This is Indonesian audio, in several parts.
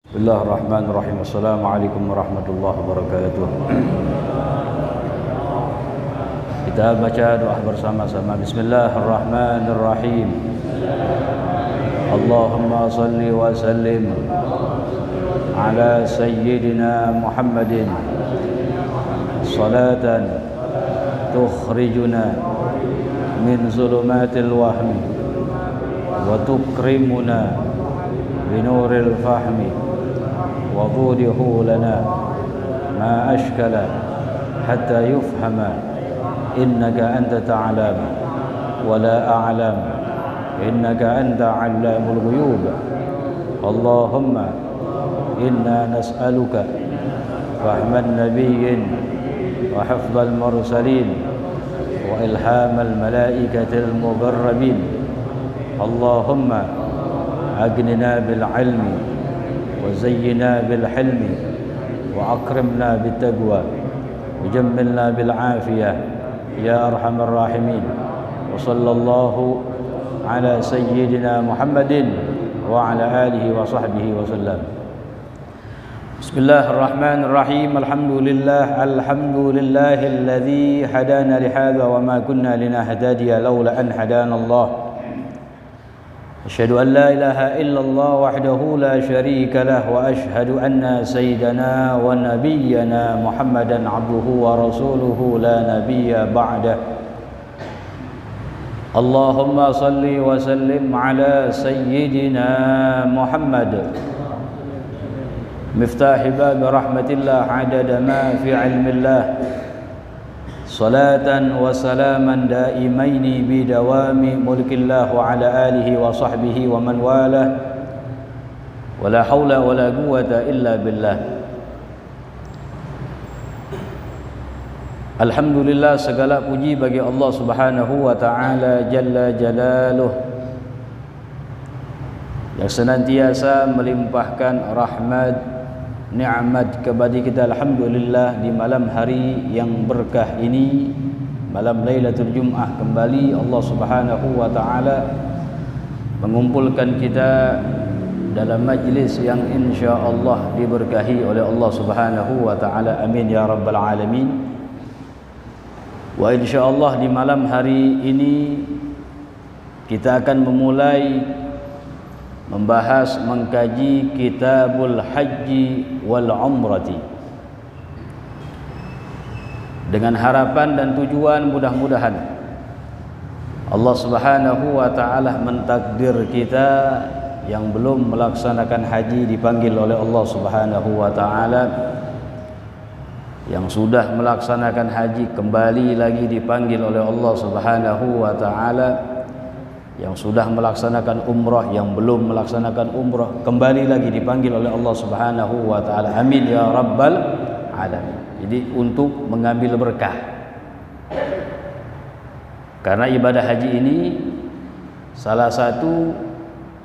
Bismillahirrahmanirrahim. Assalamualaikum warahmatullahi wabarakatuh. Kita baca doa bersama-sama. Bismillahirrahmanirrahim. Allahumma salli wa sallim ala sayyidina Muhammadin salatan tukhrijuna min zulumatil wahmi wa tukrimuna binuril fahmi وضوده لنا ما أشكل حتى يفهم إنك أنت تعلم ولا أعلم إنك أنت علام الغيوب اللهم إنا نسألك فهم النبي وحفظ المرسلين وإلهام الملائكة المقربين اللهم أغننا بالعلم وزينا بالحلم وأكرمنا بالتقوى وجملنا بالعافية يا أرحم الراحمين وصلى الله على سيدنا محمد وعلى آله وصحبه وسلم. بسم الله الرحمن الرحيم. الحمد لله الذي هدانا لهذا وما كنا لنهتدي لولا أن هدانا الله. أشهد أن لا إله إلا الله وحده لا شريك له وأشهد أن سيدنا ونبينا محمدا عبده ورسوله لا نبي بعده. اللهم صل وسلم على سيدنا محمد مفتاح باب رحمة الله عدد ما في علم الله صلاة وسلاما دائمين بدوام ملك الله وعلى آله وصحبه ومن والاه ولا حول ولا قوة إلا بالله. Alhamdulillah, segala puji bagi Allah Subhanahu wa taala jalla jalaluh yang senantiasa melimpahkan rahmat nikmat kepada kita. Alhamdulillah, di malam hari yang berkah ini, malam Lailatul Jum'ah, kembali Allah Subhanahu wa taala mengumpulkan kita dalam majlis yang insya-Allah diberkahi oleh Allah Subhanahu wa taala. Amin ya rabbal alamin. Wa insya-Allah di malam hari ini kita akan memulai membahas, mengkaji Kitabul Haji wal Umrati dengan harapan dan tujuan mudah-mudahan Allah Subhanahu wa taala mentakdir kita yang belum melaksanakan haji dipanggil oleh Allah Subhanahu wa taala, yang sudah melaksanakan haji kembali lagi dipanggil oleh Allah Subhanahu wa taala, yang sudah melaksanakan umrah, yang belum melaksanakan umrah kembali lagi dipanggil oleh Allah Subhanahu wa taala. Amin ya rabbal alamin. Jadi untuk mengambil berkah, karena ibadah haji ini salah satu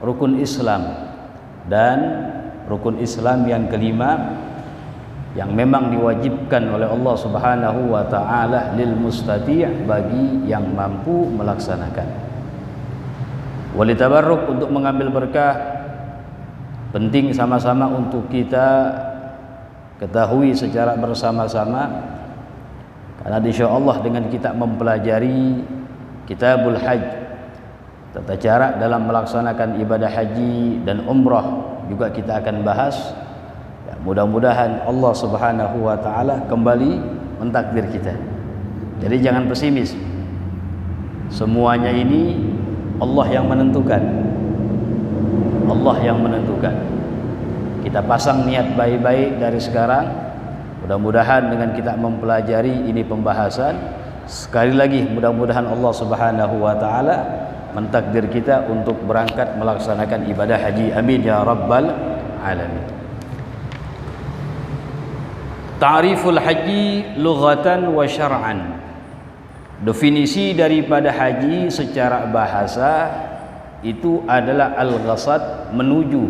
rukun Islam, dan rukun Islam yang kelima yang memang diwajibkan oleh Allah Subhanahu wa taala lil mustati' bagi yang mampu melaksanakan. Walitabarruk, untuk mengambil berkah, penting sama-sama untuk kita ketahui secara bersama-sama, karena insyaallah dengan kita mempelajari Kitabul Hajj, tata cara dalam melaksanakan ibadah haji dan umrah juga kita akan bahas. Ya, mudah-mudahan Allah Subhanahu wa taala kembali mentakdir kita. Jadi jangan pesimis. Semuanya ini Allah yang menentukan. Allah yang menentukan. Kita pasang niat baik-baik dari sekarang. Mudah-mudahan dengan kita mempelajari ini pembahasan, sekali lagi mudah-mudahan Allah Subhanahu wa taala mentakdir kita untuk berangkat melaksanakan ibadah haji. Amin ya rabbal alamin. Ta'riful haji lughatan wa syar'an. Definisi daripada haji secara bahasa itu adalah al-ghasad, menuju.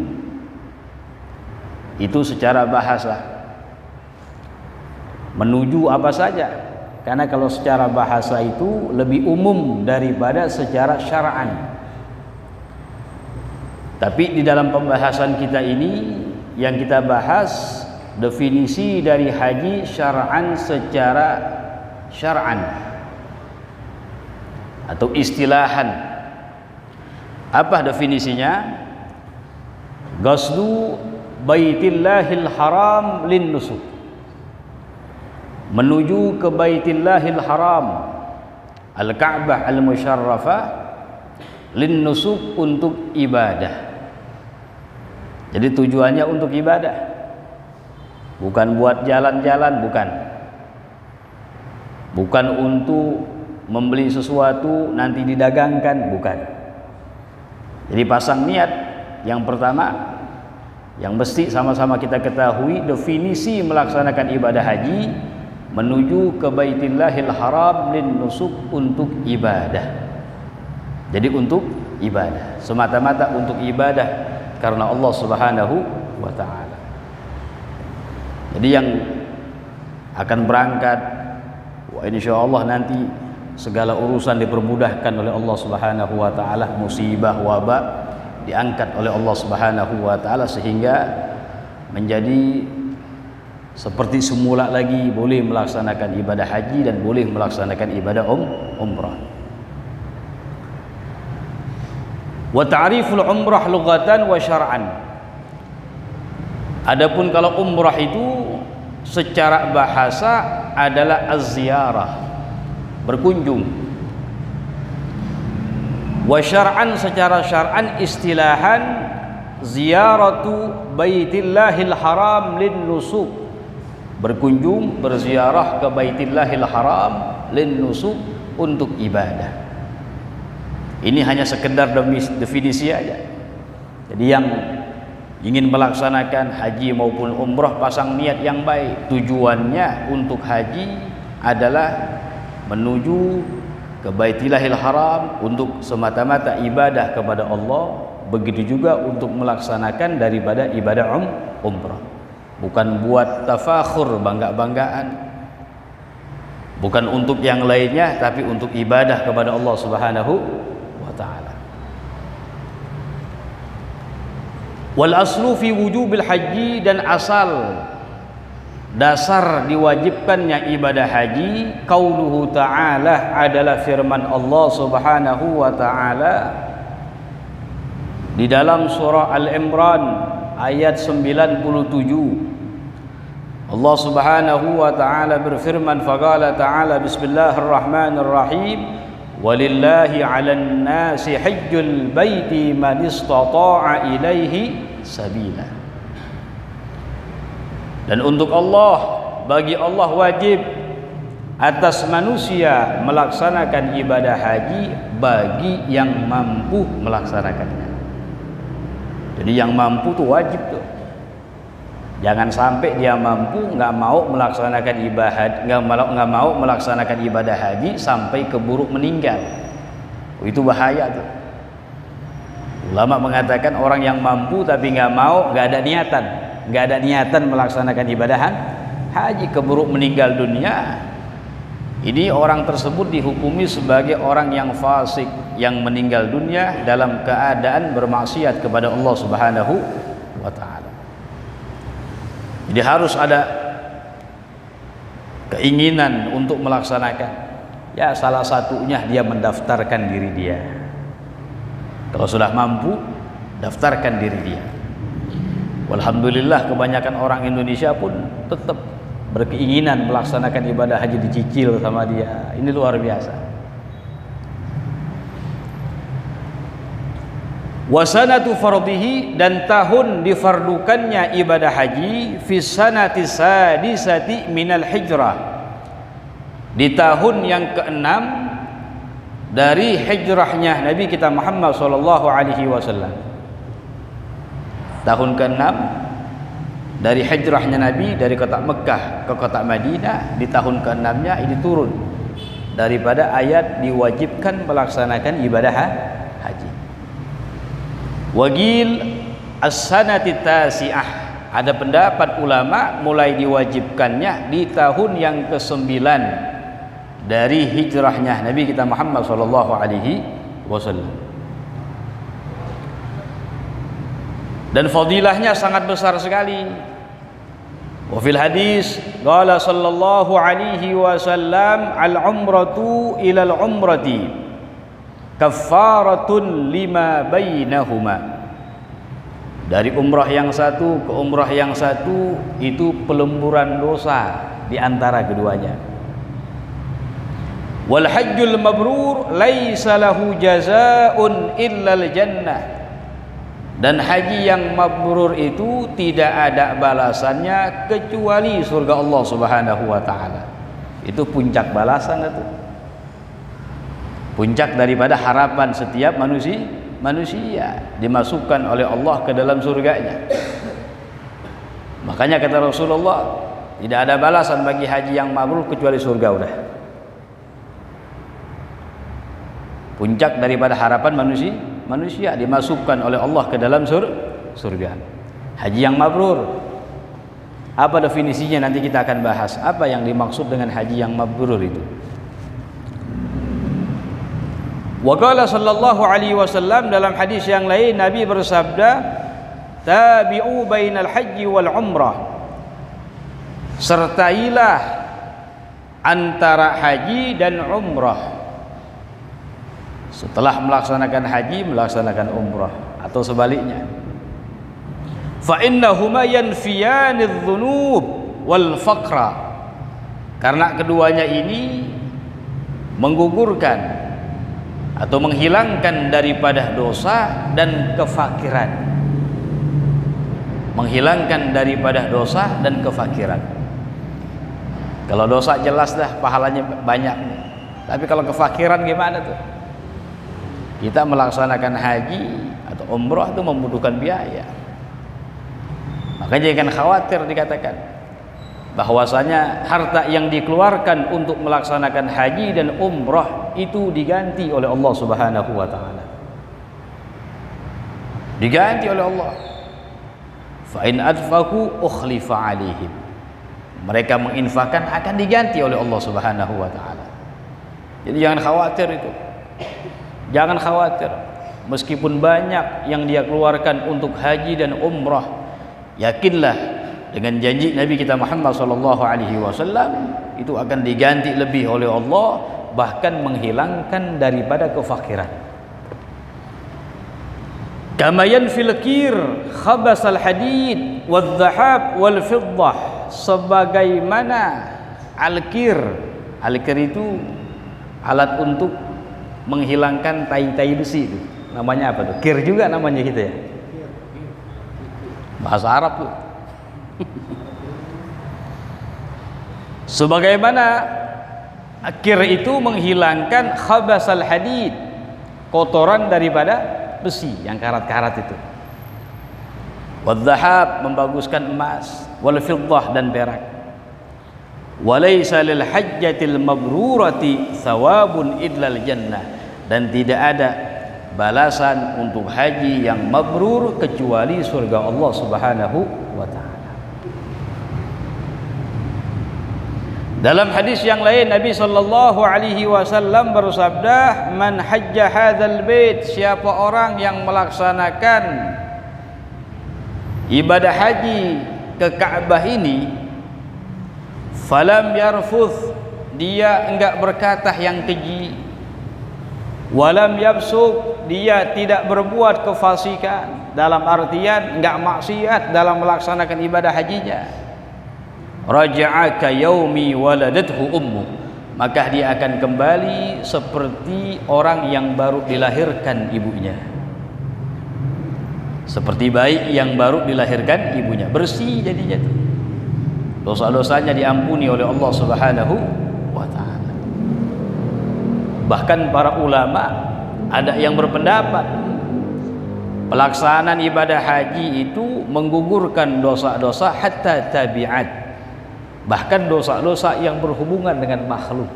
Itu secara bahasa. Menuju apa saja? Karena kalau secara bahasa itu lebih umum daripada secara syar'an. Tapi di dalam pembahasan kita ini yang kita bahas definisi dari haji syar'an secara syar'an atau istilahan. Apa definisinya? Ghazlu Baitillahil Haram lin nusuk, menuju ke Baitillahil Haram Al-Ka'bah Al-Musyarrafah lin nusuk, untuk ibadah. Jadi tujuannya untuk ibadah, bukan buat jalan-jalan, bukan untuk membeli sesuatu nanti didagangkan, bukan. Jadi pasang niat. Yang pertama yang mesti sama-sama kita ketahui, definisi melaksanakan ibadah haji, menuju ke Baitillahil Haram lin nusuk, untuk ibadah. Jadi untuk ibadah, semata-mata untuk ibadah karena Allah Subhanahu wa ta'ala. Jadi yang akan berangkat, insyaallah nanti segala urusan dipermudahkan oleh Allah Subhanahu wa ta'ala, musibah, wabak diangkat oleh Allah Subhanahu wa ta'ala sehingga menjadi seperti semula lagi, boleh melaksanakan ibadah haji dan boleh melaksanakan ibadah umrah. Wa ta'riful umrah lughatan wa syar'an. Adapun kalau umrah itu secara bahasa adalah az-ziyarah, berkunjung. Wa syar'an, secara syar'an istilahan, ziyaratu Baitillahil Haram lin nusuk, berkunjung, berziarah ke Baitillahil Haram lin nusuk, untuk ibadah. Ini hanya sekedar definisi aja. Jadi yang ingin melaksanakan haji maupun umrah pasang niat yang baik. Tujuannya untuk haji adalah menuju ke Baitillahil Haram untuk semata-mata ibadah kepada Allah. Begitu juga untuk melaksanakan daripada ibadah umrah. Bukan buat tafakhur, bangga-banggaan, bukan untuk yang lainnya, tapi untuk ibadah kepada Allah Subhanahu wa ta'ala. Wal aslu fi wujubil haji, dan asal dasar diwajibkannya ibadah haji, qauluhu ta'ala, adalah firman Allah Subhanahu wa ta'ala di dalam surah Al-Imran ayat 97. Allah Subhanahu wa ta'ala berfirman, faqala ta'ala, bismillahirrahmanirrahim, walillahi 'alan nasi hajjul baiti man istata'a ilaihi sabila. Dan untuk Allah, bagi Allah wajib atas manusia melaksanakan ibadah haji bagi yang mampu melaksanakannya. Jadi yang mampu tuh wajib tuh. Jangan sampai dia mampu nggak mau melaksanakan ibadah, nggak mau melaksanakan ibadah haji sampai keburu meninggal. Itu bahaya tuh. Ulama mengatakan orang yang mampu tapi nggak mau, nggak ada niatan melaksanakan ibadah haji, keburu meninggal dunia. Ini orang tersebut dihukumi sebagai orang yang fasik, yang meninggal dunia dalam keadaan bermaksiat kepada Allah Subhanahu wa ta'ala. Jadi harus ada keinginan untuk melaksanakan. Ya, salah satunya dia mendaftarkan diri dia. Kalau sudah mampu, daftarkan diri dia. Walhamdulillah kebanyakan orang Indonesia pun tetap berkeinginan melaksanakan ibadah haji, dicicil sama dia. Ini luar biasa. Wasanatu fardhihi, dan tahun difardukannya ibadah haji, fi sanati sadisati minal hijrah, di tahun yang ke-6 dari hijrahnya Nabi kita Muhammad sallallahu alaihi wasallam. Tahun ke-6 dari hijrahnya Nabi dari kota Mekah ke kota Madinah, di tahun ke-6-nya ini turun daripada ayat diwajibkan melaksanakan ibadah haji. Wagil as-sanati tasi'ah, ada pendapat ulama mulai diwajibkannya di tahun yang ke-9 dari hijrahnya Nabi kita Muhammad sallallahu alaihi wasallam. dan fadilahnya sangat besar sekali. Wa fil hadis qala sallallahu alaihi wasallam al-umratu ila al-umrati kaffaratun lima bainahuma. Dari umrah yang satu ke umrah yang satu itu pelemburan dosa di antara keduanya. Wal hajjul mabrur laisa lahu jazaa'un illa al-jannah. Dan haji yang mabrur itu tidak ada balasannya kecuali surga Allah Subhanahu wa taala. Itu puncak balasan itu. Puncak daripada harapan setiap manusia dimasukkan oleh Allah ke dalam surganya. Makanya kata Rasulullah, tidak ada balasan bagi haji yang mabrur kecuali surga udah. Puncak daripada harapan manusia dimasukkan oleh Allah ke dalam surga. Haji yang mabrur, apa definisinya nanti kita akan bahas. Apa yang dimaksud dengan haji yang mabrur itu? Wa qala sallallahu alaihi wasallam, dalam hadis yang lain Nabi bersabda, tabi'u bainal haji wal umrah, sertailah antara haji dan umrah. Setelah melaksanakan haji melaksanakan umrah, atau sebaliknya. Fa innahuma yanfiyanidz dzunub wal faqra, karena keduanya ini menggugurkan atau menghilangkan daripada dosa dan kefakiran. Menghilangkan daripada dosa dan kefakiran. Kalau dosa jelas dah pahalanya banyak, tapi kalau kefakiran gimana tuh? Kita melaksanakan haji atau umrah itu membutuhkan biaya. Makanya jangan khawatir dikatakan bahwasanya harta yang dikeluarkan untuk melaksanakan haji dan umrah itu diganti oleh Allah Subhanahu wa taala. Diganti oleh Allah. Fa in adfaku ukhlifa alaihim. Mereka menginfakkan akan diganti oleh Allah Subhanahu wa taala. Jadi jangan khawatir itu. Jangan khawatir, meskipun banyak yang dia keluarkan untuk haji dan umrah, yakinlah dengan janji Nabi kita Muhammad SAW itu akan diganti lebih oleh Allah, bahkan menghilangkan daripada kefakiran. Kama yanfil qir khabasal hadid wal dhahab wal fiddah, sebagaimana al-qir itu alat untuk menghilangkan tai-tai besi itu. Namanya apa tuh? Kir juga namanya gitu ya. Bahasa Arab tuh. Sebagaimana kir itu menghilangkan khabasal hadid, kotoran daripada besi yang karat-karat itu. Wadh-dhahab, membaguskan emas, wal fiddah, dan perak. Walaysa lil hajjatil mabrurati thawabun illal jannah, dan tidak ada balasan untuk haji yang mabrur kecuali surga Allah Subhanahu wa taala. Dalam hadis yang lain Nabi sallallahu alaihi wasallam bersabda, man hajja hadzal bait, siapa orang yang melaksanakan ibadah haji ke Ka'bah ini, falam yarfuth, dia enggak berkata yang keji, walam yabsuk, dia tidak berbuat kefasikan, dalam artian enggak maksiat dalam melaksanakan ibadah hajinya, raja'a ka yaumi waladathu ummu, maka dia akan kembali seperti orang yang baru dilahirkan ibunya, seperti bayi yang baru dilahirkan ibunya, bersih jadinya tuh. Dosa-dosanya diampuni oleh Allah Subhanahu wa taala. Bahkan para ulama ada yang berpendapat pelaksanaan ibadah haji itu menggugurkan dosa-dosa hatta tabi'at, bahkan dosa-dosa yang berhubungan dengan makhluk.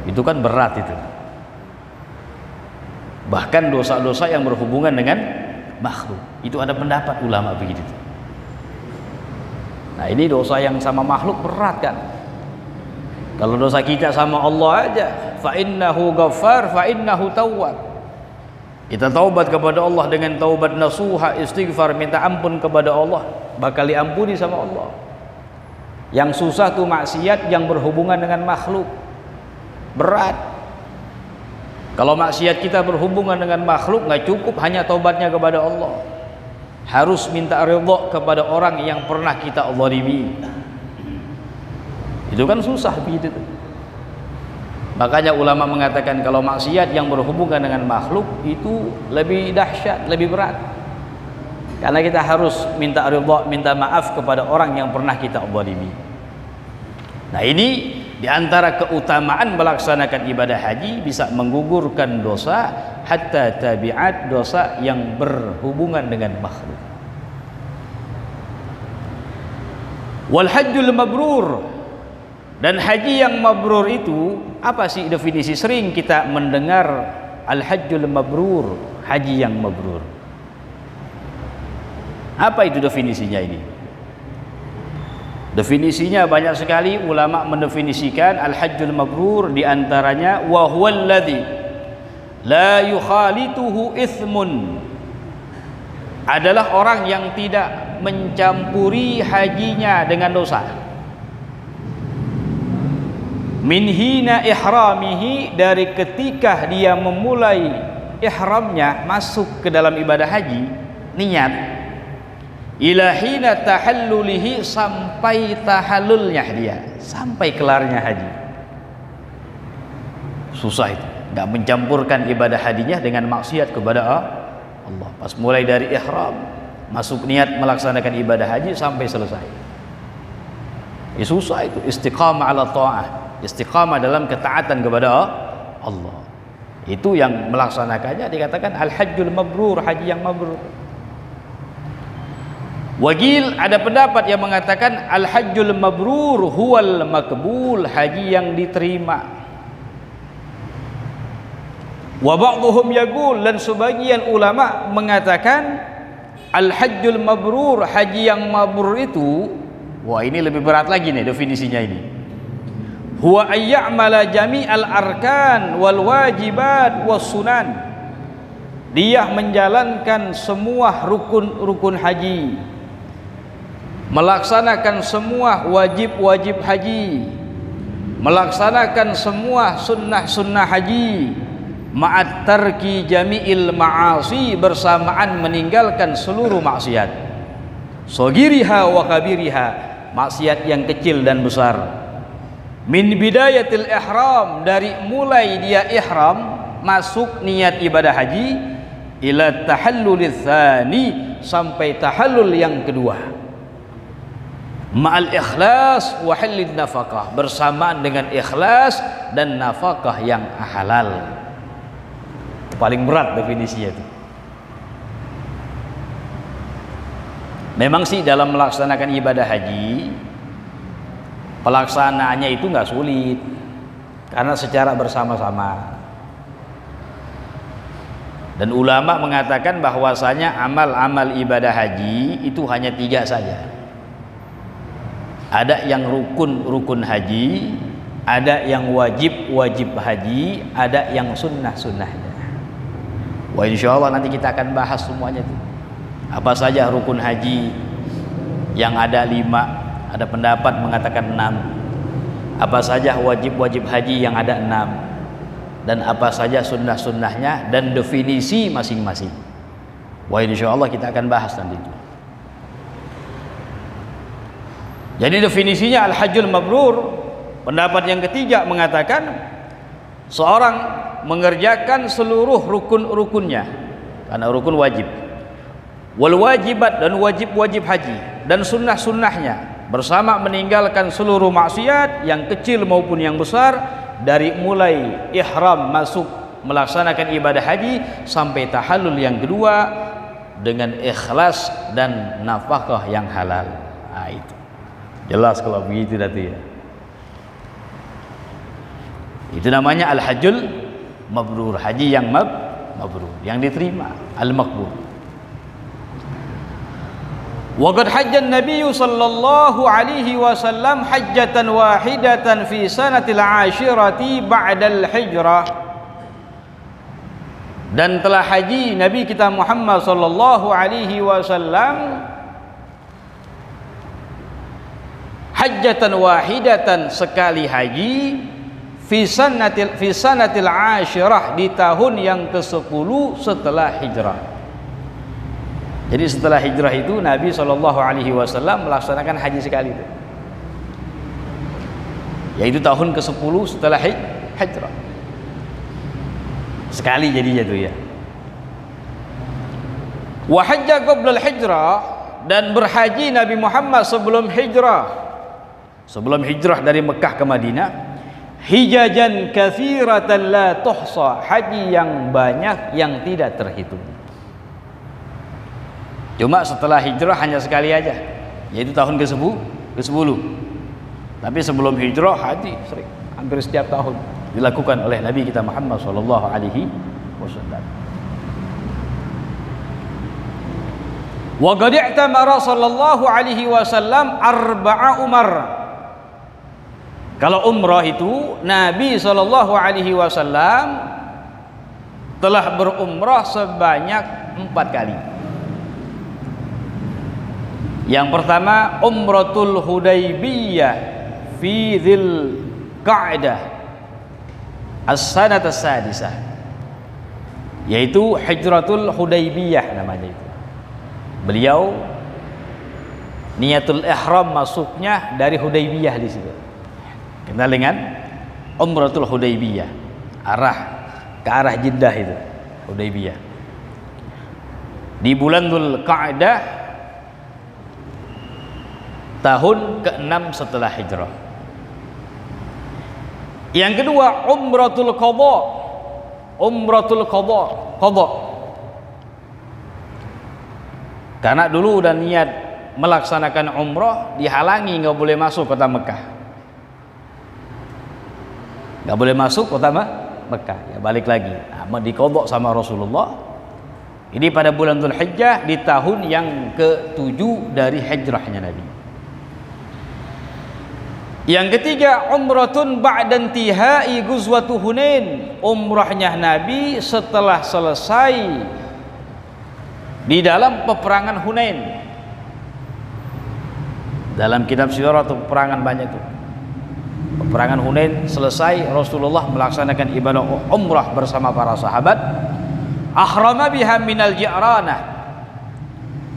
Itu kan berat itu. Bahkan dosa-dosa yang berhubungan dengan makhluk, itu ada pendapat ulama begitu. Nah, ini dosa yang sama makhluk berat kan. Kalau dosa kita sama Allah aja, fa innahu ghaffar fa innahu tawwab. Kita taubat kepada Allah dengan taubat nasuha, istighfar, minta ampun kepada Allah, bakal diampuni sama Allah. Yang susah tuh maksiat yang berhubungan dengan makhluk, berat. Kalau maksiat kita berhubungan dengan makhluk, nggak cukup hanya taubatnya kepada Allah, harus minta ridha kepada orang yang pernah kita zalimi. Itu kan susah begitu. Makanya ulama mengatakan kalau maksiat yang berhubungan dengan makhluk itu lebih dahsyat, lebih berat. Karena kita harus minta ridha, minta maaf kepada orang yang pernah kita zalimi. Nah, ini diantara keutamaan melaksanakan ibadah haji, bisa menggugurkan dosa, hatta tabiat, dosa yang berhubungan dengan makhluk. Wal hajjul mabrur, dan haji yang mabrur itu apa sih definisi? Sering kita mendengar al-hajjul mabrur, haji yang mabrur. Apa itu definisinya ini? Definisinya banyak sekali ulama mendefinisikan al-hajjul mabrur, diantaranya wa huwal ladzi la yukhalituhu ithmun, adalah orang yang tidak mencampuri hajinya dengan dosa. Min hina ihramihi, dari ketika dia memulai ihramnya, masuk ke dalam ibadah haji, niat, ila hina tahallulihi, sampai tahallulnya dia, sampai kelarnya haji. Susah itu, nggak mencampurkan ibadah hajinya dengan maksiat kepada Allah. Pas mulai dari ihram, masuk niat melaksanakan ibadah haji sampai selesai. Ya susah itu, istiqamah ala ta'ah, istiqamah dalam ketaatan kepada Allah. Itu yang melaksanakannya dikatakan al-hajjul mabrur, haji yang mabrur. Wagil, ada pendapat yang mengatakan al-hajjul mabrur huwal makbul, haji yang diterima. Wa ba'dhum yaqul, dan sebagian ulama mengatakan al-hajjul mabrur, haji yang mabrur itu, wah ini lebih berat lagi nih definisinya ini. Huwa ayya'mala jami'al arkan wal wajibat was sunan, dia menjalankan semua rukun-rukun haji, melaksanakan semua wajib-wajib haji, melaksanakan semua sunnah-sunnah haji, ma'at tarki jami'il ma'asi, bersamaan meninggalkan seluruh maksiat, sogiriha wa kabiriha, maksiat yang kecil dan besar. Min bidayatil ihram, dari mulai dia ihram, masuk niat ibadah haji, ila tahallulil tsani, sampai tahallul yang kedua, ma'al ikhlas wa halil nafaqah, bersamaan dengan ikhlas dan nafkah yang halal. Paling berat definisinya itu. Memang sih dalam melaksanakan ibadah haji, pelaksanaannya itu nggak sulit, karena secara bersama-sama. Dan ulama mengatakan bahwasanya amal-amal ibadah haji itu hanya 3 saja. Ada yang rukun haji, ada yang wajib haji, ada yang sunnahnya. Wah, insya Allah nanti kita akan bahas semuanya itu. Apa saja rukun haji, yang ada 5, ada pendapat mengatakan 6. Apa saja wajib haji, yang ada 6. Dan apa saja sunnahnya dan definisi masing-masing. Wah, insya Allah kita akan bahas nanti itu. Jadi definisinya al-hajjul mabrur, pendapat yang ketiga mengatakan seorang mengerjakan seluruh rukun-rukunnya, karena rukun wajib, wal wajibat, dan wajib haji, dan sunnahnya, bersama meninggalkan seluruh maksiat yang kecil maupun yang besar, dari mulai ihram masuk melaksanakan ibadah haji sampai tahallul yang kedua, dengan ikhlas dan nafkah yang halal. Nah, itu jelas kalau begitu nanti ya. Itu namanya al-hajjul mabrur, haji yang mabrur, yang diterima, al-maqbul. Wa qad hajja an-nabiy sallallahu alaihi wasallam hajjatan wahidatan fi sanatil ashirati ba'dal hijrah. Dan telah haji Nabi kita Muhammad sallallahu alaihi wasallam hajjatan wahidatan, sekali haji, fi sanatil ashirah, di tahun yang ke-10 setelah hijrah. Jadi setelah hijrah itu Nabi sallallahu alaihi wasallam melaksanakan haji sekali itu, yaitu tahun ke-10 setelah hijrah. Sekali jadinya itu ya. Wa hajja qabla al-hijrah, dan berhaji Nabi Muhammad sebelum hijrah dari Mekah ke Madinah, hijajan katsiratan la tuhsa, haji yang banyak yang tidak terhitung. Cuma setelah hijrah hanya sekali aja, yaitu tahun ke-10. Tapi sebelum hijrah haji sering, hampir setiap tahun dilakukan oleh Nabi kita Muhammad sallallahu alaihi wasallam. Wa qad i'tamara sallallahu alaihi wasallam arba'a umar. Kalau umrah itu Nabi sallallahu alaihi wasallam telah berumrah sebanyak 4 kali. Yang pertama Umratul Hudaybiyah fi Dzil Qa'dah as-sanat as-sadisah, yaitu Hijratul Hudaybiyah namanya itu. Beliau niatul ihram masuknya dari Hudaybiyah di situ. Kenal dengan Umratul Hudaybiyah, ke arah Jeddah itu Hudaybiyah. Di bulan Dzul Qa'dah tahun ke-6 setelah hijrah. Yang kedua Umratul Qadha. Karena dulu udah niat melaksanakan umrah, dihalangi, nggak boleh masuk kota Mekah. Nggak boleh masuk kota Mekah. Ya balik lagi. Nah, diqadha sama Rasulullah. Ini pada bulan Dzulhijjah di tahun yang ke-7 dari hijrahnya Nabi. Yang ketiga umratun ba'da intihai ghuzwatu Hunain, umrahnya Nabi setelah selesai di dalam peperangan Hunain. Dalam kitab sirah atau peperangan banyak itu. Peperangan Hunain selesai, Rasulullah melaksanakan ibadah umrah bersama para sahabat. Ahrama biha minal Ja'ranah.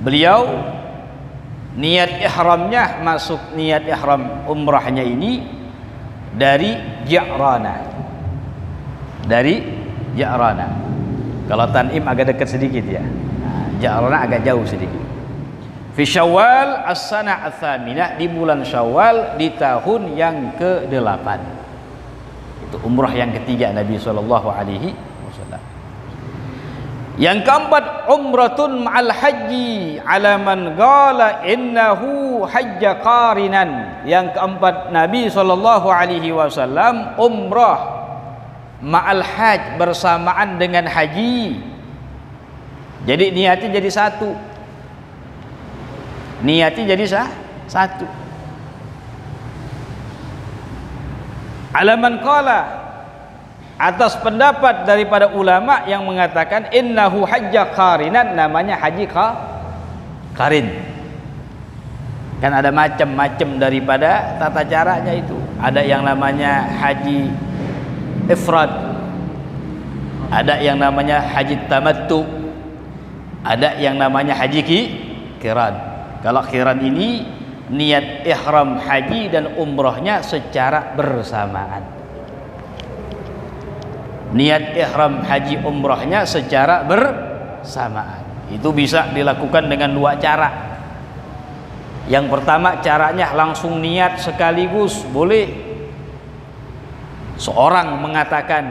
Beliau niat ihramnya, masuk niat ihram umrahnya ini dari Ja'ranah. Kalau Tan'im agak dekat sedikit ya. Ja'ranah agak jauh sedikit. Fi Syawal as-sanah ats-tsaminah, di bulan Syawal di tahun yang ke-8. Itu umrah yang ketiga Nabi sallallahu alaihi wasallam. Yang keempat umratun ma'al haji ala man qala innahu hajja qarinan. Yang keempat Nabi sallallahu alaihi wasallam umrah ma'al haj, bersamaan dengan haji. Jadi niatnya jadi satu. Ala man qala, atas pendapat daripada ulama yang mengatakan innahu hajja qarinan, namanya haji qarin. Kan ada macam-macam daripada tata caranya itu. Ada yang namanya haji ifrad, ada yang namanya haji tamattu, ada yang namanya haji qiran. Kalau qiran ini niat ihram haji dan umrahnya secara bersamaan. Niat ihram haji umrahnya secara bersamaan. Itu bisa dilakukan dengan 2 cara. Yang pertama caranya langsung niat sekaligus, boleh. Seorang mengatakan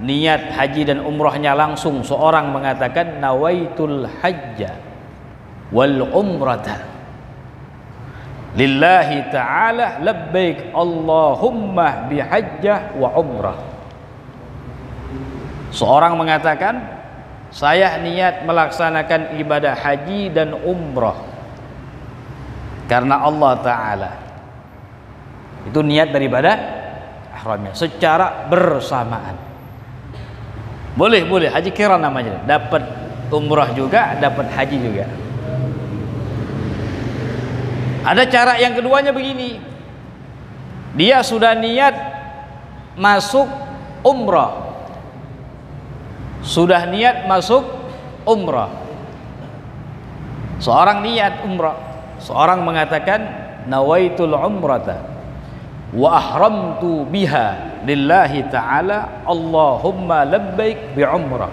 niat haji dan umrahnya langsung, seorang mengatakan nawaitul hajja wal umrata lillahi ta'ala labbaik Allahumma bihajjah wa umrah. Seorang mengatakan saya niat melaksanakan ibadah haji dan umrah karena Allah Ta'ala. Itu niat daripada ihramnya secara bersamaan. Boleh, haji qiran namanya. Dapat umrah juga, dapat haji juga. Ada cara yang keduanya begini. Dia sudah niat masuk umrah. Sudah niat masuk umrah. Seorang niat umrah. Seorang mengatakan nawaitul umrata wa ahramtu biha lillahi ta'ala Allahumma labbaik bi umrah.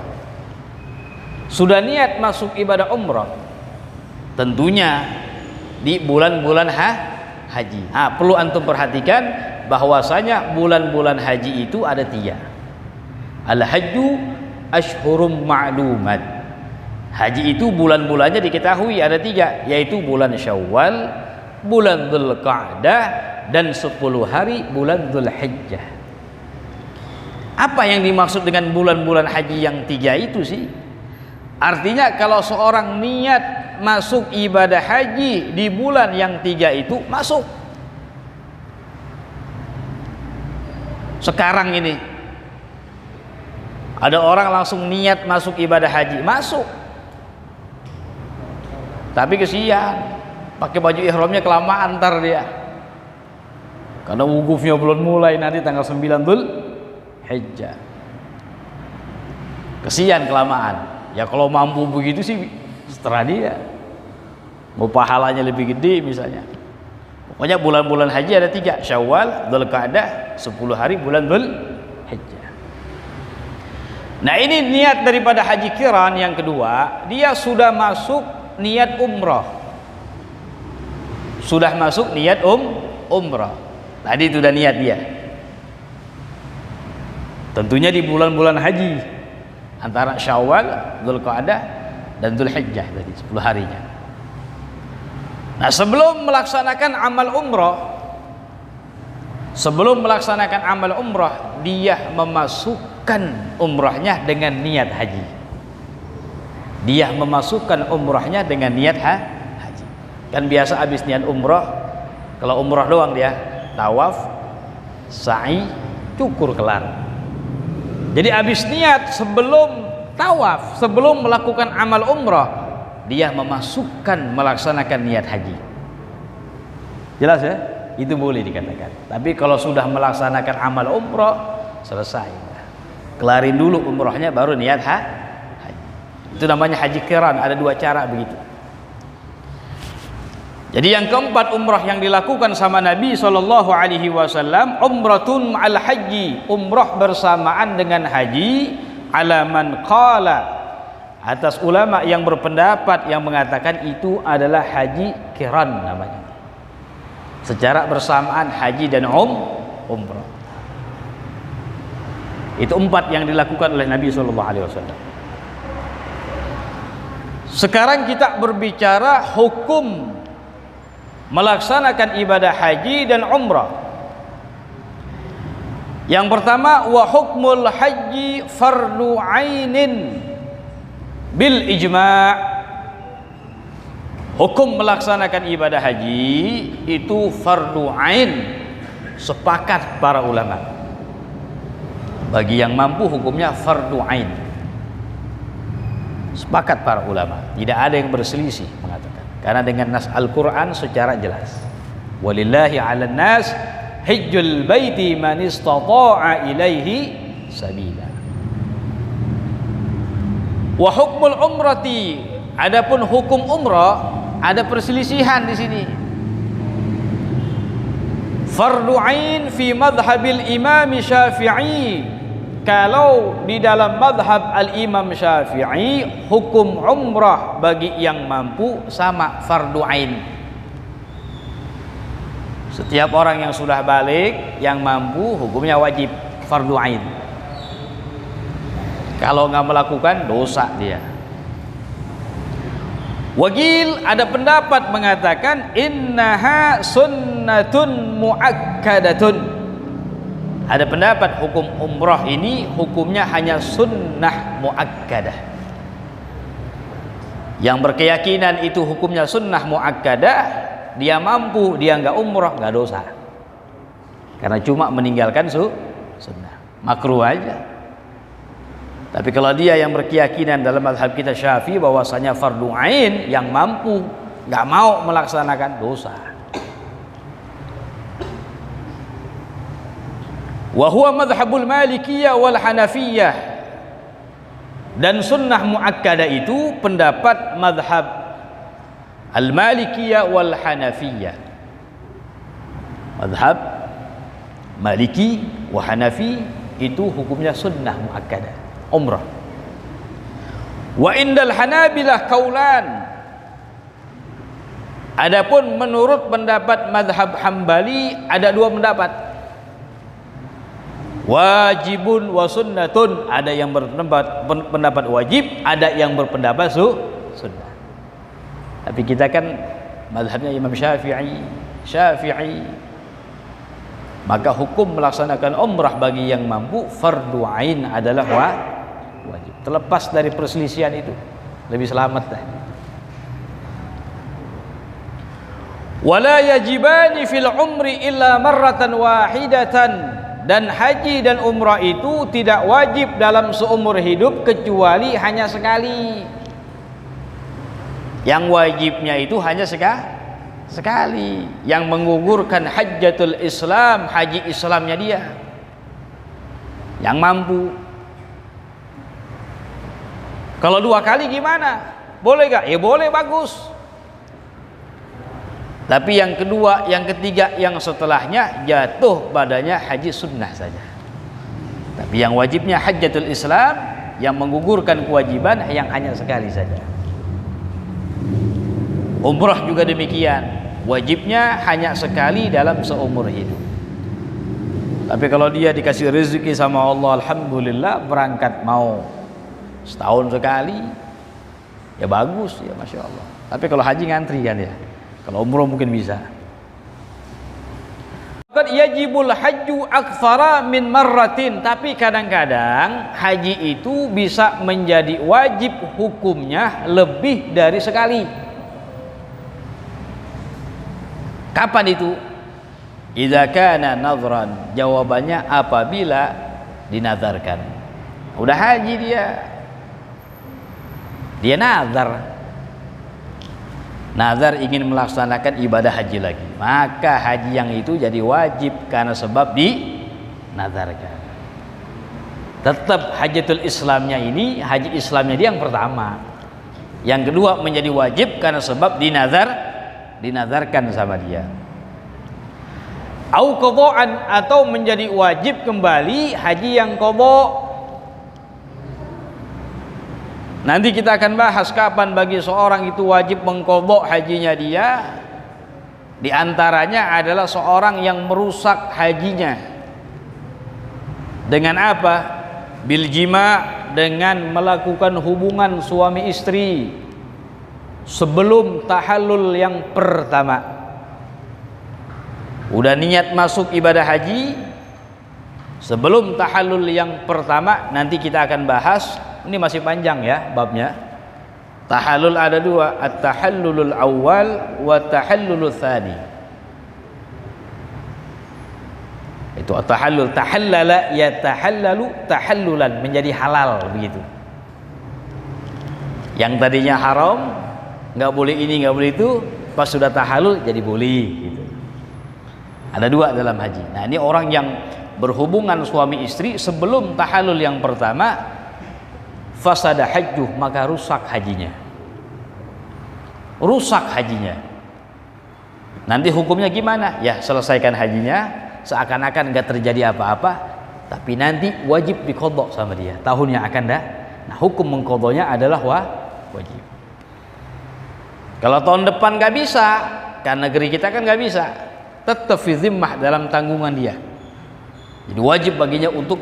Sudah niat masuk ibadah umrah, tentunya di bulan-bulan haji. Perlu antum perhatikan bahwasanya bulan-bulan haji itu ada 3. Al-hajju ashhurum ma'lumat. Haji itu bulan-bulannya diketahui ada 3, yaitu bulan Syawal, bulan Dzulqa'dah, dan 10 hari bulan Dzulhijjah. Apa yang dimaksud dengan bulan-bulan haji yang 3 itu sih? Artinya kalau seorang niat masuk ibadah haji di bulan yang 3 itu, masuk. Sekarang ini ada orang langsung niat masuk ibadah haji, masuk. Tapi kesian, pakai baju ihramnya kelamaan ntar dia. Karena wukufnya belum mulai, nanti tanggal 9 Dzulhijjah. Kesian kelamaan. Ya kalau mampu begitu sih setelah dia. Mau pahalanya lebih gede misalnya. Pokoknya bulan-bulan haji ada 3, Syawal, Dzulqa'dah, 10 hari bulan Dzulhijjah. Nah, ini niat daripada haji qiran yang kedua, dia sudah masuk niat umrah. Sudah masuk niat umrah. Tadi itu udah niat dia. Tentunya di bulan-bulan haji antara Syawal, Dzulqa'dah, dan Dzulhijjah tadi 10 harinya. Nah, sebelum melaksanakan amal umrah, dia memasukkan umrahnya dengan niat haji. Kan biasa habis niat umrah, kalau umrah doang dia tawaf, sa'i, cukur, kelar. Jadi habis niat sebelum tawaf, sebelum melakukan amal umrah, dia melaksanakan niat haji. Jelas ya? Itu boleh dikatakan. Tapi kalau sudah melaksanakan amal umrah, selesai. Kelarin dulu umrahnya baru niat haji. Itu namanya haji qiran. Ada 2 cara begitu. Jadi yang keempat umrah yang dilakukan sama Nabi SAW, umratun ma'al haji, umrah bersamaan dengan haji, ala man qala, atas ulama yang berpendapat yang mengatakan itu adalah haji qiran namanya. Secara bersamaan haji dan umrah. Itu 4 yang dilakukan oleh Nabi SAW. Sekarang kita berbicara hukum melaksanakan ibadah haji dan umrah. Yang pertama, wa hukmul haji fardu ainin bil ijma'. Hukum melaksanakan ibadah haji itu fardu ain, sepakat para ulama. Bagi yang mampu hukumnya fardu ain, sepakat para ulama, tidak ada yang berselisih mengatakan. Karena dengan nas Al-Quran secara jelas, walillahi 'alan nas hajjul baiti man istata'a ilaihi sabila. Wa hukmul umrati, adapun hukum umrah ada perselisihan di sini. Fardu ain fi madhhabil Imam Syafi'i. Kalau di dalam madhab al-Imam Syafi'i, hukum umrah bagi yang mampu sama fardu ain. Setiap orang yang sudah balik, yang mampu, hukumnya wajib fardu ain. Kalau nggak melakukan, dosa dia. Wakil ada pendapat mengatakan innaha sunnatun muakkadatun. Ada pendapat hukum umrah ini hukumnya hanya sunnah muakkadah. Yang berkeyakinan itu hukumnya sunnah muakkadah, dia mampu, dia nggak umrah, nggak dosa. Karena cuma meninggalkan sunnah, makruh aja. Tapi kalau dia yang berkeyakinan dalam mazhab kita Syafi'i bahwasanya fardu ain, yang mampu nggak mau melaksanakan, dosa. Wa huwa madhhabul Malikiyah wal Hanafiyah, dan sunnah muakkadah itu pendapat madhab al-Malikiyah wal Hanafiyah. Madhab Maliki wa Hanafi itu hukumnya sunnah muakkadah, umrah. Wa indal Hanabilah kaulan, adapun menurut pendapat madhab Hambali ada dua pendapat, wajibun wa sunnatun. Ada yang berpendapat wajib, ada yang berpendapat sunnah. Tapi kita kan mazhabnya Imam Syafi'i, maka hukum melaksanakan umrah bagi yang mampu fardu ain adalah wajib. Terlepas dari perselisihan itu, lebih selamat dah. Wala yajibani fil umri illa marratan wahidatan, dan haji dan umrah itu tidak wajib dalam seumur hidup kecuali hanya sekali. Yang wajibnya itu hanya sekali, yang menggugurkan hajjatul Islam, haji Islamnya dia yang mampu. Kalau dua kali gimana? Boleh gak? Ya boleh, bagus. Tapi yang kedua, yang ketiga, yang setelahnya jatuh padanya haji sunnah saja. Tapi yang wajibnya hajjatul Islam, yang menggugurkan kewajiban yang hanya sekali saja. Umrah juga demikian, wajibnya hanya sekali dalam seumur hidup. Tapi kalau dia dikasih rezeki sama Allah, alhamdulillah, berangkat mau setahun sekali, ya bagus, ya masya Allah. Tapi kalau haji ngantri kan ya. Kalau umroh mungkin bisa. Qad yajibul hajju aktsara min marratin, tapi kadang-kadang haji itu bisa menjadi wajib hukumnya lebih dari sekali. Kapan itu? Idza kana nadhran, jawabannya apabila dinazarkan. Udah haji dia nazar ingin melaksanakan ibadah haji lagi, maka haji yang itu jadi wajib karena sebab dinazarkan. Tetap hajatul Islamnya ini, haji Islamnya dia yang pertama. Yang kedua menjadi wajib karena sebab dinazarkan sama dia. Au qadha'an, atau menjadi wajib kembali haji yang qadha. Nanti kita akan bahas kapan bagi seorang itu wajib mengqadha hajinya dia. Di antaranya adalah seorang yang merusak hajinya. Dengan apa? Bil jima', dengan melakukan hubungan suami istri sebelum tahallul yang pertama. Udah niat masuk ibadah haji sebelum tahallul yang pertama, nanti kita akan bahas. Ini masih panjang ya babnya. Tahallul ada dua, at-tahallulul awal wa tahallulul tsani. Itu at-tahallul, tahallala ya tahallalu tahallulan, menjadi halal begitu. Yang tadinya haram, nggak boleh ini, nggak boleh itu, pas sudah tahallul jadi boleh gitu. Ada dua dalam haji. Nah, ini orang yang berhubungan suami istri sebelum tahallul yang pertama, fasada hajjuh, maka rusak hajinya. Nanti hukumnya gimana? Ya, selesaikan hajinya seakan-akan nggak terjadi apa-apa, tapi nanti wajib diqadha sama dia tahun yang akan dah. Nah, hukum mengqadhanya adalah wajib. Kalau tahun depan nggak bisa, karena negeri kita kan nggak bisa, tetap fi zimmah, dalam tanggungan dia. Jadi wajib baginya untuk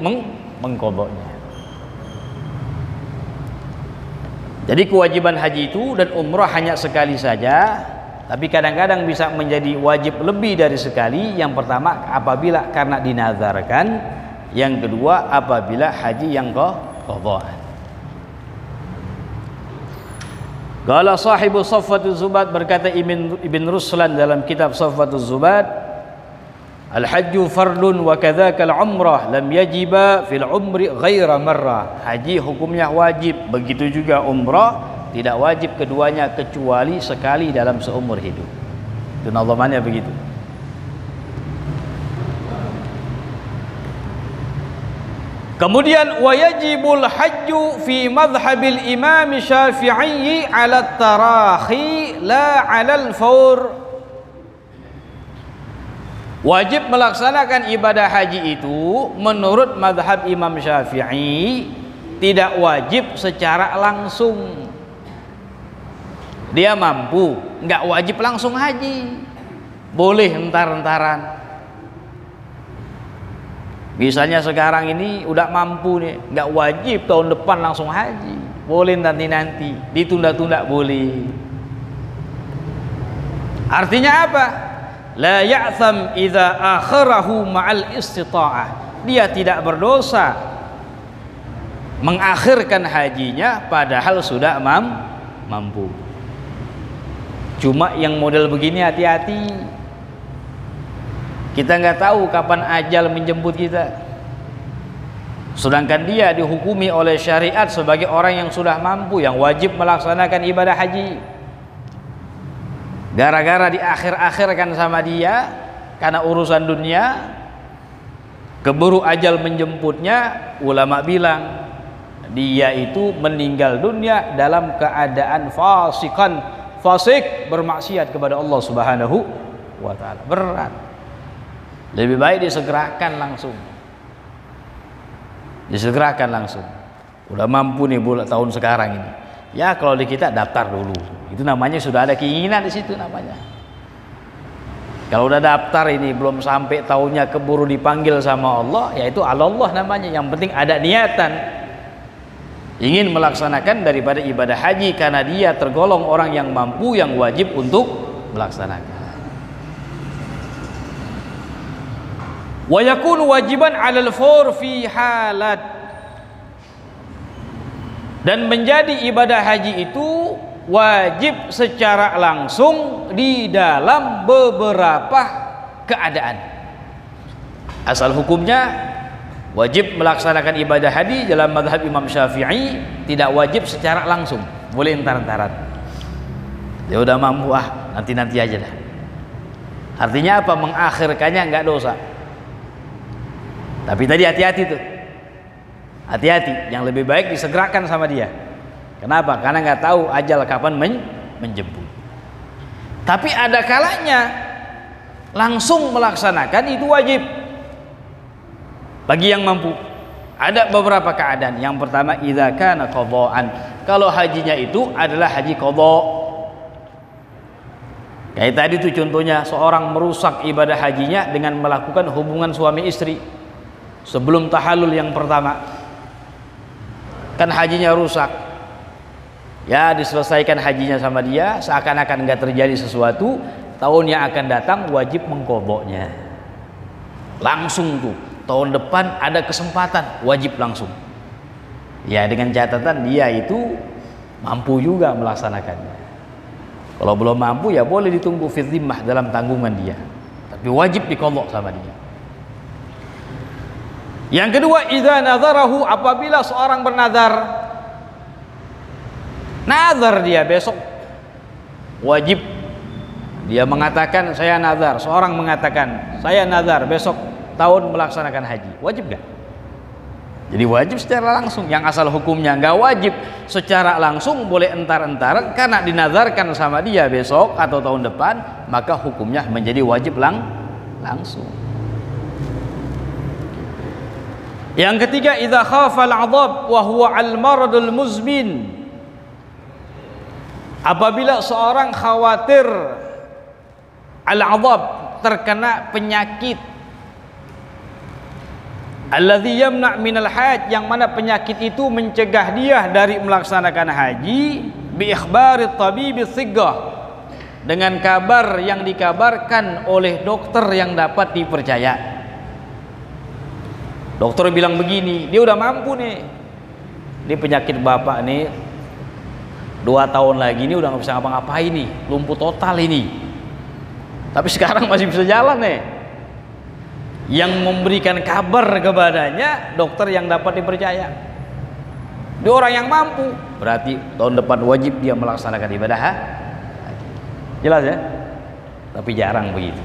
mengqadhanya. Jadi kewajiban haji itu dan umrah hanya sekali saja, tapi kadang-kadang bisa menjadi wajib lebih dari sekali. Yang pertama apabila karena dinazarkan, yang kedua apabila haji yang qadha. Qala sahibu Safwatuz Zubad, berkata Ibn Ruslan dalam kitab Safwatuz Zubad, Al-hajju fardun wa kadzaka al-umrah lam yajiba fil umri ghaira marrah. Haji hukumnya wajib, begitu juga umrah tidak wajib keduanya kecuali sekali dalam seumur hidup. Itu nazamannya begitu. Kemudian wajibul hajju fi madhhabil Imam Syafi'i 'ala tarahi la 'ala al-fawr. Wajib melaksanakan ibadah haji itu menurut madhab Imam Syafi'i tidak wajib secara langsung. Dia mampu, nggak wajib langsung haji, boleh entar-entaran. Misalnya sekarang ini udah mampu nih, nggak wajib tahun depan langsung haji, boleh nanti-nanti, ditunda-tunda boleh. Artinya apa? La ya'tham idza akharahu ma'al istita'ah. Dia tidak berdosa mengakhirkan hajinya padahal sudah mampu. Cuma yang model begini hati-hati. Kita nggak tahu kapan ajal menjemput kita. Sedangkan dia dihukumi oleh syariat sebagai orang yang sudah mampu, yang wajib melaksanakan ibadah haji. Gara-gara diakhir-akhirkan sama dia karena urusan dunia, keburu ajal menjemputnya, ulama bilang dia itu meninggal dunia dalam keadaan fasik, bermaksiat kepada Allah Subhanahu wa taala. Berat. Lebih baik disegerakan langsung. Udah mampu nih bulan tahun sekarang ini. Ya kalau di kita daftar dulu. Itu namanya sudah ada keinginan di situ namanya. Kalau udah daftar ini belum sampai tahunnya keburu dipanggil sama Allah, yaitu Allah namanya. Yang penting ada niatan ingin melaksanakan daripada ibadah haji karena dia tergolong orang yang mampu, yang wajib untuk melaksanakan. Wa yakunu wajiban 'alal fawr fi halat, dan menjadi ibadah haji itu wajib secara langsung di dalam beberapa keadaan. Asal hukumnya wajib melaksanakan ibadah haji dalam mazhab Imam Syafi'i tidak wajib secara langsung, boleh entar-entaran. Dia udah mampu, nanti-nanti aja dah. Artinya apa? Mengakhirkannya enggak dosa. Tapi tadi hati-hati tuh, hati-hati, yang lebih baik disegerakan sama dia. Kenapa? Karena nggak tahu ajal kapan menjemput. Tapi ada kalanya langsung melaksanakan itu wajib bagi yang mampu. Ada beberapa keadaan. Yang pertama, idza kana qadhaan, kalau hajinya itu adalah haji qadha. Kayak tadi tuh contohnya, seorang merusak ibadah hajinya dengan melakukan hubungan suami istri sebelum tahallul yang pertama, kan hajinya rusak. Ya diselesaikan hajinya sama dia, seakan-akan nggak terjadi sesuatu. Tahun yang akan datang wajib mengqadhanya langsung tuh. Tahun depan ada kesempatan, wajib langsung. Ya dengan catatan dia itu mampu juga melaksanakannya. Kalau belum mampu ya boleh ditunggu fi dhimmah, dalam tanggungan dia, tapi wajib diqadha sama dia. Yang kedua, idza nazarahu, apabila seorang bernazar, nazar dia besok, wajib dia mengatakan saya nazar. Seorang mengatakan saya nazar besok tahun melaksanakan haji, wajib gak? Jadi wajib secara langsung. Yang asal hukumnya nggak wajib secara langsung, boleh entar-entaran, karena dinazarkan sama dia besok atau tahun depan, maka hukumnya menjadi wajib langsung. Yang ketiga, idza khafa al-'adab wa huwa al-maradul muzmin, apabila seorang khawatir al-'adab, terkena penyakit, alladzi yamna' minal hajj, yang mana penyakit itu mencegah dia dari melaksanakan haji, bi ikhbarit tabibi thiqah, dengan kabar yang dikabarkan oleh dokter yang dapat dipercaya. Dokter bilang begini, dia udah mampu nih, ini penyakit bapak nih 2 tahun lagi ini udah nggak bisa ngapa-ngapain nih, lumpuh total ini, tapi sekarang masih bisa jalan nih. Yang memberikan kabar kepadanya dokter yang dapat dipercaya. Dia orang yang mampu, berarti tahun depan wajib dia melaksanakan ibadah haji. Jelas ya? Tapi jarang begitu.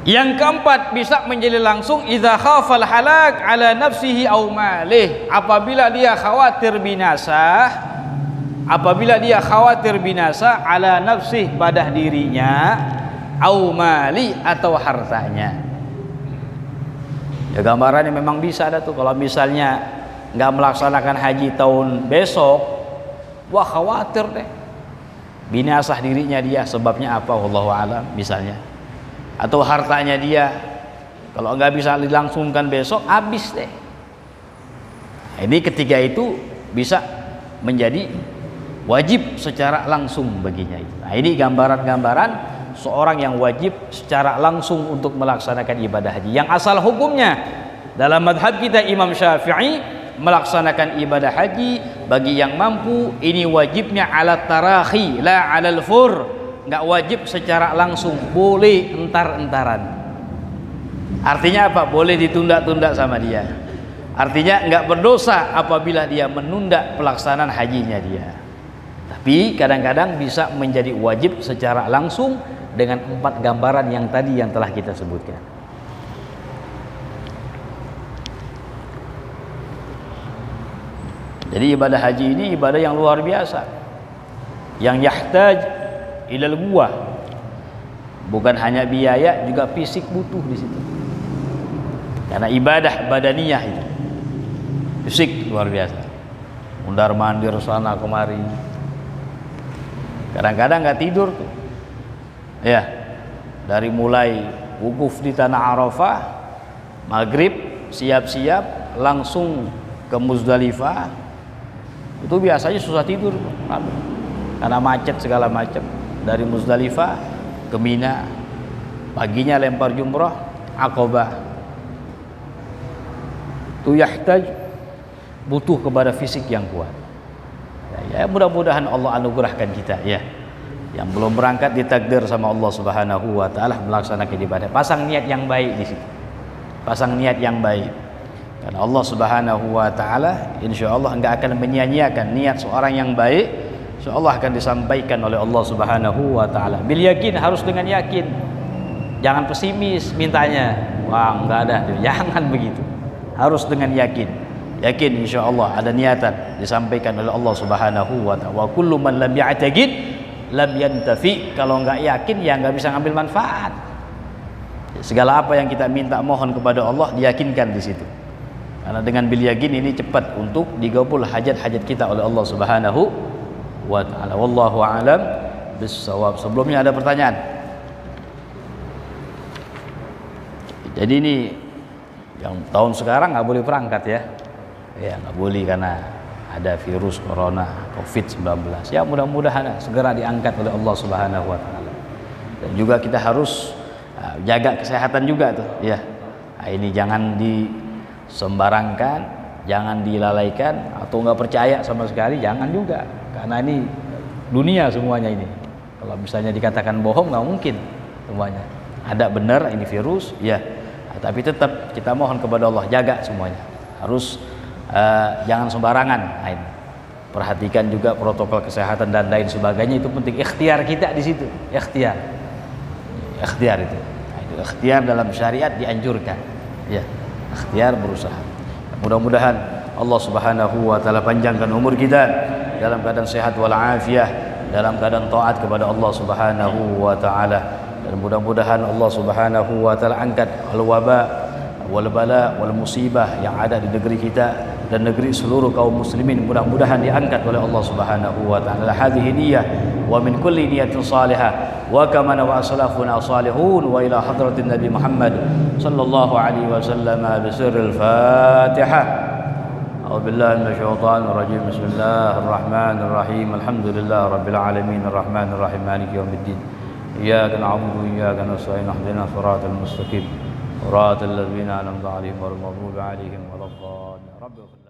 Yang keempat, bisa menjadi langsung idza khafal halak ala nafsihi aw malih, apabila dia khawatir binasa, ala nafsih, pada dirinya, au mali, atau hartanya. Ya gambarannya memang bisa ada tuh, kalau misalnya nggak melaksanakan haji tahun besok, wah khawatir deh, binasa dirinya dia, sebabnya apa wallahu alam misalnya, atau hartanya dia kalau nggak bisa dilangsungkan besok habis deh. Nah, ini ketiga itu bisa menjadi wajib secara langsung baginya itu. Nah, ini gambaran-gambaran seorang yang wajib secara langsung untuk melaksanakan ibadah haji. Yang asal hukumnya dalam madhab kita Imam Syafi'i, melaksanakan ibadah haji bagi yang mampu ini wajibnya ala tarahi la alal fur, nggak wajib secara langsung, boleh entar-entaran. Artinya apa? Boleh ditunda-tunda sama dia. Artinya nggak berdosa apabila dia menunda pelaksanaan hajinya dia. Tapi kadang-kadang bisa menjadi wajib secara langsung dengan 4 gambaran yang tadi yang telah kita sebutkan. Jadi ibadah haji ini ibadah yang luar biasa, yang yahtaj ilal quwwah, bukan hanya biaya, juga fisik butuh di situ. Karena ibadah badaniyah itu fisik luar biasa, mundar-mandir sana kemari, kadang-kadang nggak tidur tuh ya, dari mulai wukuf di tanah Arafah, maghrib siap-siap langsung ke Muzdalifah, itu biasanya susah tidur karena macet segala macam. Dari Muzdalifah ke Mina, paginya lempar jumrah Aqabah, itu yahtaj, butuh kepada fisik yang kuat. Ya, mudah-mudahan Allah anugerahkan kita ya, yang belum berangkat ditakdir sama Allah Subhanahu wa taala melaksanakan ibadah. Pasang niat yang baik di situ. Pasang niat yang baik. Karena Allah Subhanahu wa taala insyaallah enggak akan menyia-nyiakan niat seorang yang baik. Insyaallah akan disampaikan oleh Allah Subhanahu wa taala. Bil yakin, harus dengan yakin. Jangan pesimis mintanya. Wah, enggak ada. Jangan begitu. Harus dengan yakin. Yakin insyaallah ada niatan disampaikan oleh Allah Subhanahu wa taala. Wa kullu man lam ya'taqid lam yantafi. Kalau enggak yakin ya enggak bisa ngambil manfaat. Segala apa yang kita minta mohon kepada Allah diyakinkan di situ. Karena dengan bil yakin ini cepat untuk digabul hajat-hajat kita oleh Allah Subhanahu wa taala. Wallahu a'lam bissawab. Sebelumnya ada pertanyaan. Jadi ini yang tahun sekarang nggak boleh berangkat ya. Ya nggak boleh karena ada virus corona COVID-19. Ya mudah-mudahan segera diangkat oleh Allah Subhanahu wa taala. Dan juga kita harus jaga kesehatan juga tuh ya. Nah, ini jangan disembarangkan, jangan dilalaikan atau nggak percaya sama sekali, jangan juga. Karena ini dunia semuanya ini. Kalau misalnya dikatakan bohong nggak mungkin semuanya. Ada benar ini virus ya. Tapi tetap kita mohon kepada Allah jaga semuanya. Harus jangan sembarangan. Nah, ini. Perhatikan juga protokol kesehatan dan lain sebagainya, itu penting. Ikhtiar kita di situ, ikhtiar itu. Nah, itu ikhtiar dalam syariat dianjurkan. Ya, ikhtiar berusaha. Mudah-mudahan Allah Subhanahu wa taala panjangkan umur kita dalam keadaan sehat walafiat, dalam keadaan taat kepada Allah Subhanahu wa taala. Dan mudah-mudahan Allah Subhanahu wa taala angkat al-waba wal bala wal musibah yang ada di negeri kita dan negeri seluruh kaum muslimin, mudah-mudahan diangkat oleh Allah Subhanahu wa taala. Hadhihi niyyah wa min kulli niyatin salihah wa kama wa salafuna salihun wa ila hadratin Nabi Muhammad sallallahu alaihi wasallam bi sirril Fatihah. A'udzu billahi minasy syaithanir rajim. Bismillahirrahmanirrahim. Alhamdulillahi rabbil alamin arrahmanir rahim maliki yaumiddin. Iyyaka na'budu wa iyyaka nasta'in. Ihdinas siratal mustaqim. صراط الذين أنعمت عليهم غير المغضوب عليهم ولا الضالين.